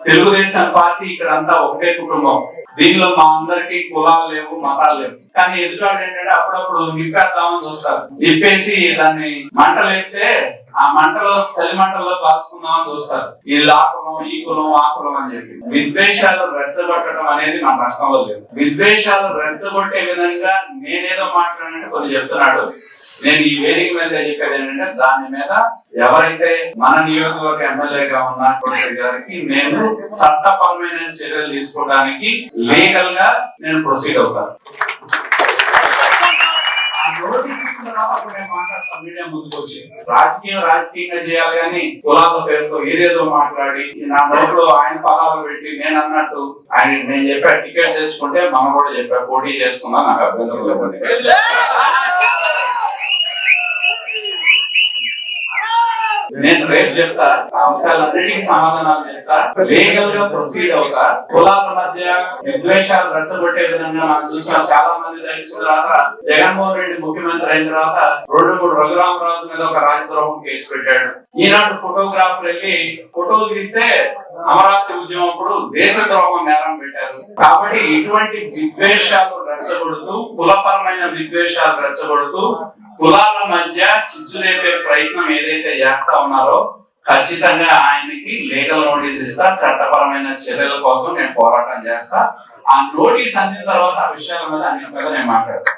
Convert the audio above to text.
Telugu Desam party ఇక్కడ అంతా ఒకటే కుటుంబం. దీనిలో మా అందరికి కులాలు లేవు, మతాలు లేవు. కానీ ఎదుటాడు ఏంటంటే అప్పుడప్పుడు నింపేద్దామని చూస్తారు. నింపేసి దాన్ని మంట లేపితే ఆ మంటలో చలి మంటల్లో కాల్చుకుందామని చూస్తారు. వీళ్ళు ఆ కులం, ఈ కులం, ఆ కులం అని చెప్పి విద్వేషాలు రెచ్చగొట్టడం అనేది మన రక్తంలో లేదు. విద్వేషాలు రెచ్చగొట్టే విధంగా నేనేదో మాట్లాడినట్టు కొన్ని చెప్తున్నాడు. నేను ఈ వేదిక మీద చెప్పేది ఏంటంటే దాని మీద ఎవరైతే మన నియోజకవర్గ ఎమ్మెల్యేగా ఉన్నటువంటి గారికి నేను చట్టపరమైన చర్యలు తీసుకోవడానికి లీగల్ గా నేను ప్రొసీడ్ అవుతాను. మీడియా ముందుకు వచ్చి రాజకీయంగా చేయాలి కానీ కులాల పేరుతో ఏదేదో మాట్లాడి నా నోట్లో ఆయన పదాలు పెట్టి నేను అన్నట్టు నేను చెప్పా టికెట్ చేసుకుంటే మనం కూడా చెప్పా పోటీ చేసుకున్నా నాకు అభ్యంతరం లేకపోతే నేను రేపు చెప్తా అంశాలన్నిటికీ సమాధానాలు చెప్తా, లీగల్ గా ప్రొసీడ్ అవుతా. కులాల మధ్య విద్వేషాలు రెచ్చగొట్టే విధంగా మనం చూసాం. చాలా మంది తెలిసిన తర్వాత జగన్మోహన్ రెడ్డి ముఖ్యమంత్రి అయిన తర్వాత 2-3 రఘురామరాజు మీద ఒక రాజద్రోహం కేసు పెట్టాడు. ఈనాడు ఫోటోగ్రాఫర్ వెళ్ళి ఫోటోలు తీస్తే అమరావతి ఉద్యమం అప్పుడు దేశద్రోహం నేరం పెట్టారు. కాబట్టి ఇటువంటి విద్వేషాలు రెచ్చగొడుతూ, కులపరమైన విద్వేషాలు రెచ్చగొడుతూ కులాల మధ్య చిచ్చు రేపే ప్రయత్నం ఏదైతే చేస్తా ఉన్నారో ఖచ్చితంగా ఆయనకి లీగల్ నోటీస్ ఇస్తా. చట్టపరమైన చర్యల కోసం నేను పోరాటం చేస్తా. ఆ నోటీస్ అందిన తర్వాత ఆ విషయాల మీద అన్ని మీద నేను మాట్లాడతాను.